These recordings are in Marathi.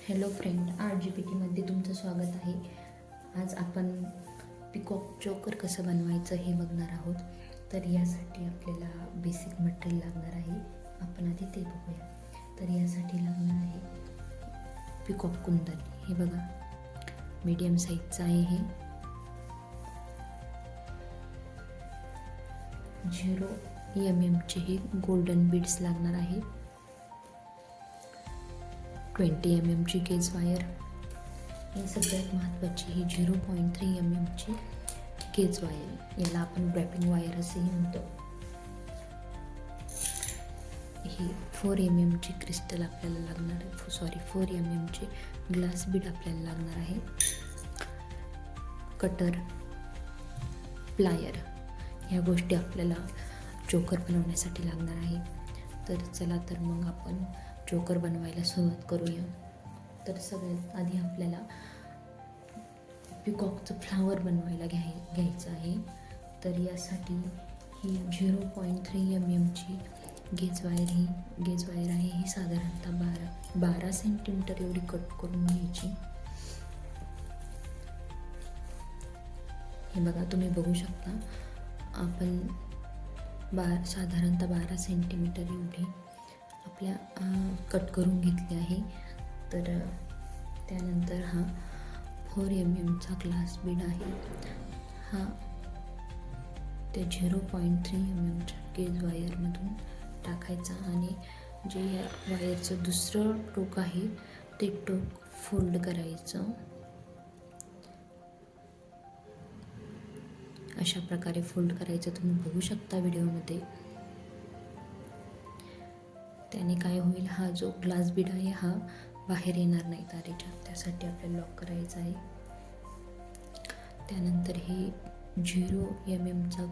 हॅलो फ्रेंड, RGPTमध्ये तुमचं स्वागत आहे. आज आपण पिकॉक चोकर कसं बनवायचं हे बघणार आहोत. तर यासाठी आपल्याला बेसिक मटेरियल लागणार आहे. आपण आधी ते बघूया. तर यासाठी लागणार आहे पिकॉक कुंदन. हे बघा, मीडियम साईजचं आहे हे. 0 mm चे हे गोल्डन बीड्स लागणार आहे. 20 mm ची गेज वायर. ही सगळ्यात महत्त्वाची ही 0.3 mm ची गेज वायर. याला आपण रॅपिंग वायर असेही म्हणतो. ही 4 mm ची क्रिस्टल आपल्याला लागणार आहे. 4 mm ची ग्लास बीड आपल्याला लागणार आहे. कटर, प्लायर ह्या गोष्टी आपल्याला चोकर बनवण्यासाठी लागणार आहे. तर चला तर मग आपण चोकर बनवायला सुरुवात करूया. तर सगळ्यात आधी आपल्याला पिकॉकचं फ्लावर बनवायला घ्यायचं आहे. तर यासाठी ही 0.3 mm ची गेज वायर आहे. ही साधारणतः 12 सेंटीमीटर एवढी कट करून घ्यायची. हे बघा, तुम्ही बघू शकता, आपण साधारणतः 12 सेंटीमीटर एवढी आपल्या कट करून घेतली आहे. तर त्यानंतर हा 4 mm चा ग्लास बीड आहे. हा त्या 0.3 mm च्या गेज वायरमधून टाकायचा आणि जे या वायरचं दुसरं टोक आहे ते टोक फोल्ड करायचं. अशा प्रकारे फोल्ड करायचं. तुम्ही बघू शकता व्हिडिओमध्ये. त्याने काय होईल, हा जो ग्लास बीड आहे हा बाहेर येणार नाही तारेच्या. त्यासाठी आपल्याला लॉक करायचं आहे. त्यानंतर हे 0 mm चा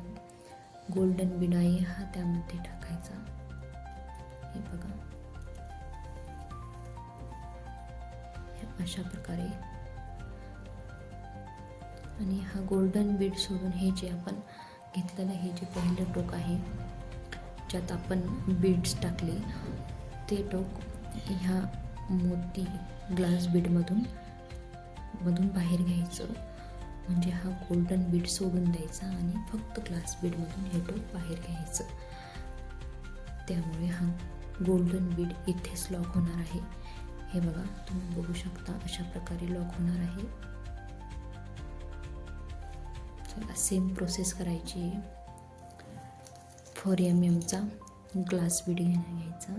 गोल्डन बीड आहे हा त्यामध्ये टाकायचा. हे बघा, अशा प्रकारे. आणि हा गोल्डन बीड सोडून हे जे आपण घेतलेलं हे जे पहिलं टोक आहे ज्यात आपण बीड्स टाकले ते टोक ह्या मोती ग्लास बीडमधून बाहेर घ्यायचं. म्हणजे हा गोल्डन बीड सोडून द्यायचा आणि फक्त ग्लास बीडमधून हे टोक बाहेर घ्यायचं. त्यामुळे हा गोल्डन बीड इथेच लॉक होणार आहे. हे बघा, तुम्ही बघू शकता, अशा प्रकारे लॉक होणार आहे. सेम प्रोसेस करायची आहे. 4 mm चा ग्लास बीड घ्यायचा.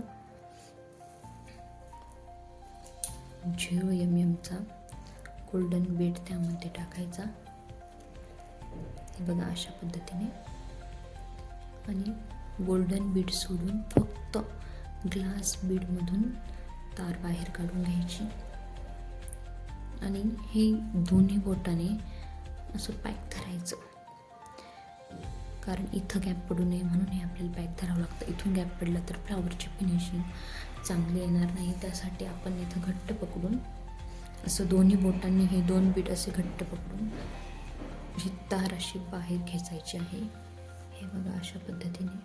0 mm चा गोल्डन बीड त्यामध्ये टाकायचा. हे बघा, अशा पद्धतीने. आणि गोल्डन बीड सोडून फक्त ग्लास बीडमधून तार बाहेर काढून घ्यायची. आणि हे दोन्ही बोटाने असं पॅक धरायचं. कारण इथं गॅप पडू नये म्हणून हे आपल्याला पॅक धरावं लागतं. इथून गॅप पडला तर फ्लावरची फिनिशिंग चांगली येणार नाही. त्यासाठी आपण इथं घट्ट पकडून असं दोन्ही बोटांनी हे 2 बीट असे घट्ट पकडून ही तार अशी बाहेर खेचायची आहे. हे बघा, अशा पद्धतीने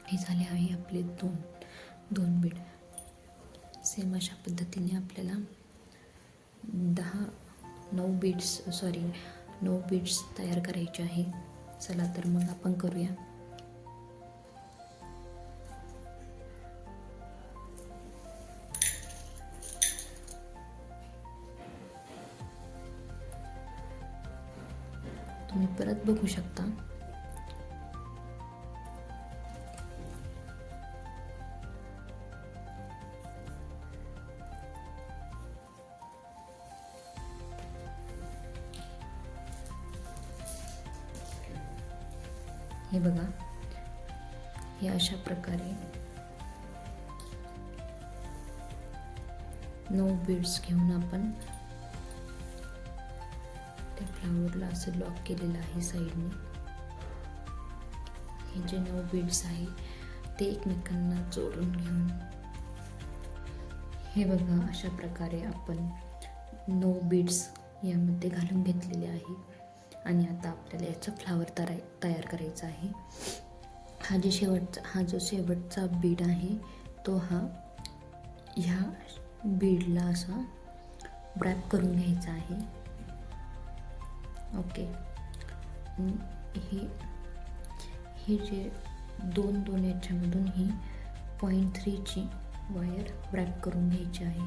हे झाले आहे आपले दोन बीट. सेम अशा पद्धतीने आपल्याला 9 बीड्स तयार करायचे आहे. चला तर मग आपण करूया. तुम्ही परत बघू शकता. हे बघा, हे अशा प्रकारे 9 बीड्स घेऊन आपण त्या फ्लावरला असं लॉक केलेलं आहे साईडने. हे जे 9 बीड्स आहे ते एकमेकांना जोडून घेऊन हे बघा, अशा प्रकारे आपण 9 बीड्स यामध्ये घालून घेतलेले आहे. आणि आता आपल्याला याचा फ्लावर तयार करायचा आहे. हा जो शेवटचा बीड आहे तो ह्या बीडला असा रॅप करून घ्यायचा आहे. ओके. हे जे दोन याच्यामधून ही 0.3ची वायर रॅप करून घ्यायची आहे.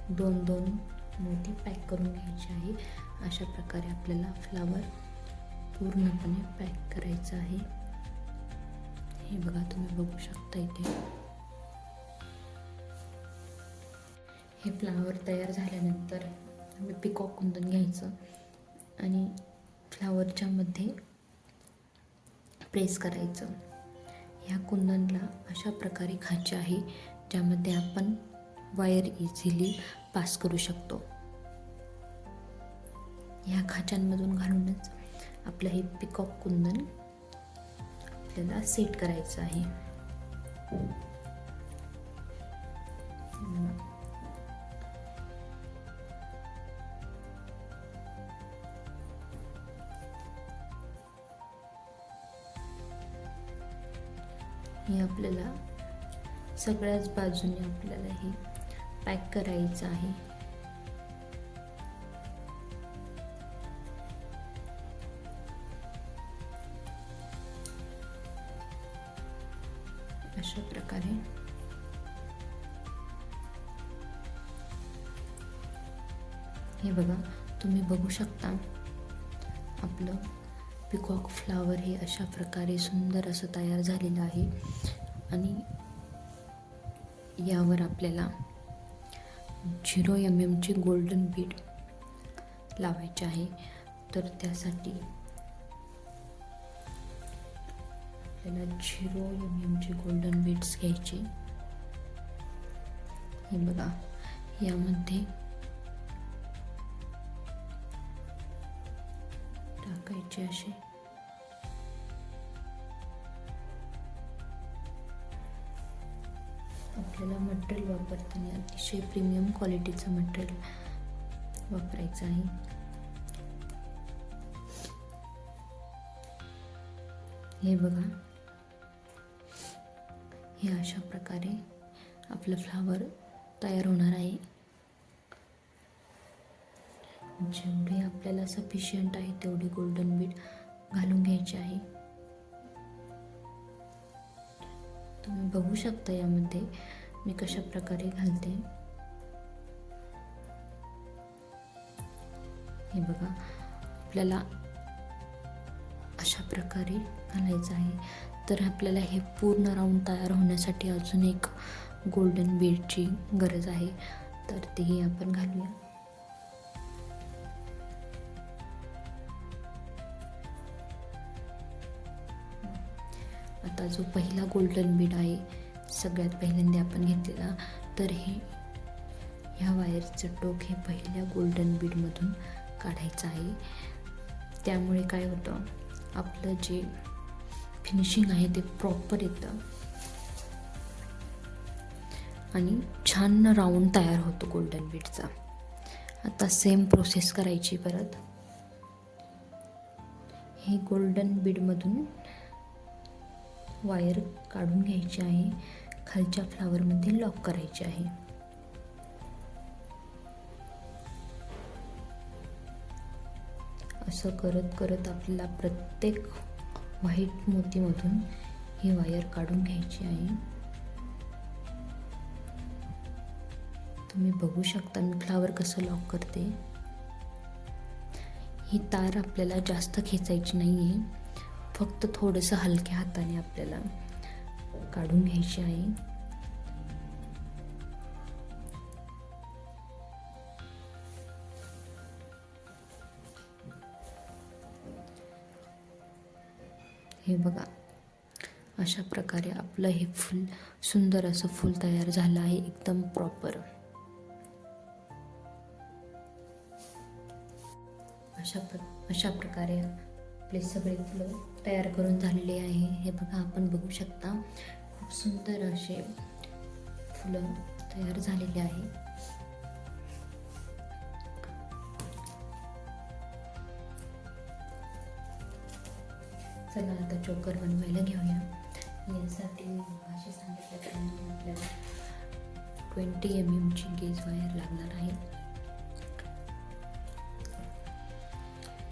दोन मोती पॅक करून घ्यायची आहे. अशा प्रकारे आपल्याला फ्लावर पूर्णपणे पॅक करायचं आहे. हे बघा, तुम्ही बघू शकता इथे. हे फ्लावर तयार झाल्यानंतर आम्ही पिकॉक कुंदन घ्यायचं आणि फ्लावरच्या मध्ये प्रेस करायचं. ह्या कुंदनला अशा प्रकारे खाचे आहे ज्यामध्ये आपण वायर इझिली पास करू शकतो. ह्या खाच्यांमधून घालूनच आपलं हे पिकॉक कुंदन आपल्याला सेट करायचं आहे. हे आपल्याला सगळ्याच बाजूने आपल्याला हे पॅक करायचं आहे. अशा प्रकारे हे बघा, तुम्ही बघू शकता आपलं पिकॉक फ्लावर हे अशा प्रकारे सुंदर असं तयार झालेलं आहे. आणि यावर आपल्याला 0 mm ची गोल्डन बीड लावायचे आहे. तर त्यासाठी आपल्याला 0 mm ची गोल्डन बीड्स घ्यायची. हे बघा, यामध्ये टाकायचे असे. आपल्याला मटेरियल वापरताना अतिशय प्रीमियम क्वालिटीचं मटेरियल वापरायचं आहे. हे बघा, हे अशा प्रकारे आपलं फ्लावर तयार होणार आहे. जेवढे आपल्याला सफिशियंट आहे तेवढी गोल्डन बीड घालून घ्यायची आहे. तुम्ही बघू शकता यामध्ये मी कशा प्रकारे घालते. हे बघा, आपल्याला अशा प्रकारे घालायचं आहे. तर आपल्याला हे पूर्ण राऊंड तयार होण्यासाठी अजून एक गोल्डन बीडची गरज आहे. तर तेही आपण घालूया. आता जो पहिला गोल्डन बीड आहे सगळ्यात पहिल्यांदा आपण घेतलेला, तर ह्या वायरचं टोक हे पहिल्या गोल्डन बीडमधून काढायचं आहे. त्यामुळे काय होतं, आपलं जे फिनिशिंग आहे ते प्रॉपर येतं आणि छान राऊंड तयार होतो गोल्डन बीडचा. आता सेम प्रोसेस करायची परत. हे गोल्डन बीडमधून वायर काढून घ्यायची आहे. खालच्या फ्लावरमध्ये लॉक करायची आहे. असं करत करत आपल्याला प्रत्येक व्हाईट मोतीमधून ही वायर काढून घ्यायची आहे. तुम्ही बघू शकता मी फ्लावर कसं लॉक करते. ही तार आपल्याला जास्त खेचायची नाही आहे, फक्त थोडंसं हलक्या हाताने आपल्याला काढून घ्यायची आहे. हे बघा, अशा प्रकारे आपलं हे फूल सुंदर असं फूल तयार झालं आहे, एकदम प्रॉपर. अशा प्रकारे आपले सगळे फुलं तयार करून झालेले आहे. हे बघा, आपण बघू शकता खूप सुंदर असे फुलं तयार झालेले आहे. चला आता चोकर बनवायला घेऊया. यासाठी भाजी सांगितली 20 mm ची गेज वायर लागणार आहे.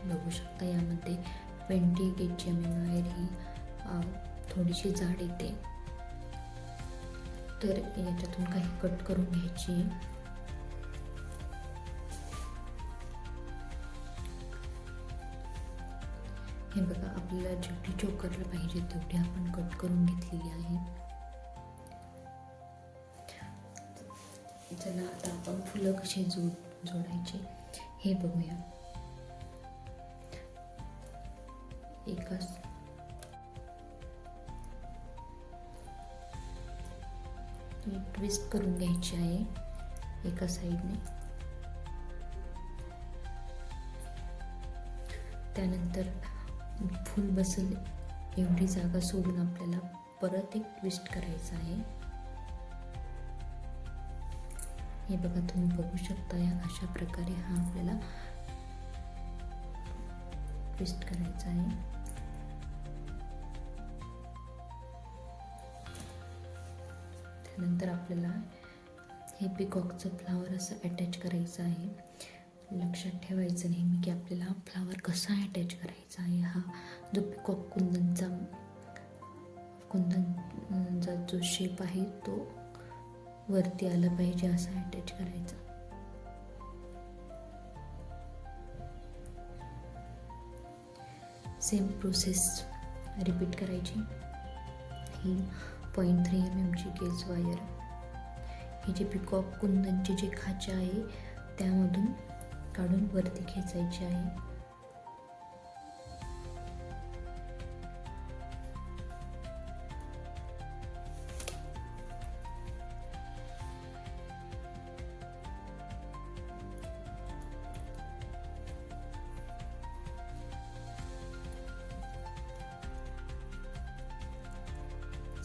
बघू शकता यामध्ये 20 गेजची वायर ही थोडीशी जाड येते, तर याच्यातून काही कट करून घ्यायची. हे बघा, आपल्याला जेवढी चोकरला पाहिजे तेवढी आपण कट करून घेतलेली आहे. चला आता आपण फुलं कशी जोडायची हे बघूया. ट्विस्ट करून घ्यायची आहे एका साईडने. त्यानंतर फुल बसेल एवढी जागा सोडून आपल्याला परत एक ट्विस्ट करायचं आहे. हे बघा, तुम्ही बघू शकता या अशा प्रकारे हा आपल्याला ट्विस्ट करायचा आहे. त्यानंतर आपल्याला हे पिकॉकचं फ्लावर असं अटॅच करायचं आहे. लक्षात ठेवायचं नेहमी की आपल्याला हा फ्लावर कसा अटॅच करायचा आहे. हा जो पिकॉक कुंदनचा जो शेप आहे तो वरती आला पाहिजे असा अटॅच करायचा. सेम प्रोसेस रिपीट करायची. ही 0.3 mm ची गेज वायर ही जी पिकॉक कुंदनची जी खाचा आहे त्यामधून काढून वरती खेचायची आहे.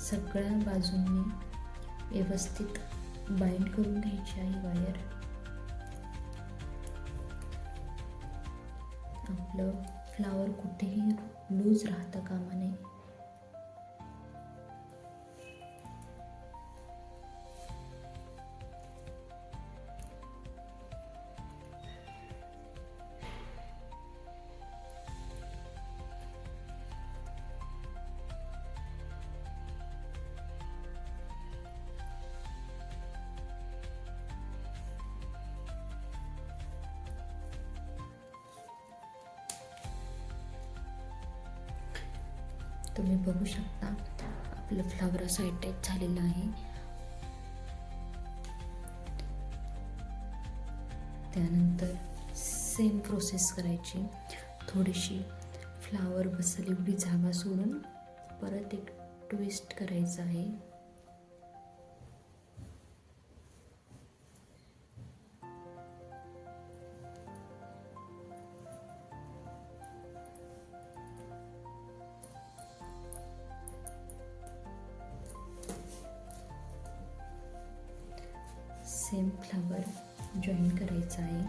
सगळ्या बाजूंनी व्यवस्थित बाइंड करून घ्यायची आहे वायर. आपलं फ्लावर कुठेही लूज राहता कामा नये. तुम्ही बघू शकता आपलं फ्लावर असं अटॅच झालेलं आहे. त्यानंतर सेम प्रोसेस करायची. थोडीशी फ्लावर बसेल एवढी जागा सोडून परत एक ट्विस्ट करायचं आहे. सेम फ्लावर जॉईन करायचा आहे.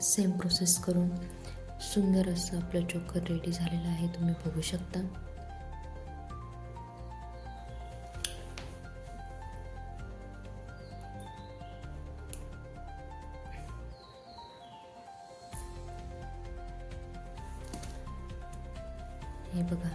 सेम प्रोसेस करून सुंदर असं आपलं चोकर रेडी झालेलं आहे, तुम्ही बघू शकता. हे बघा,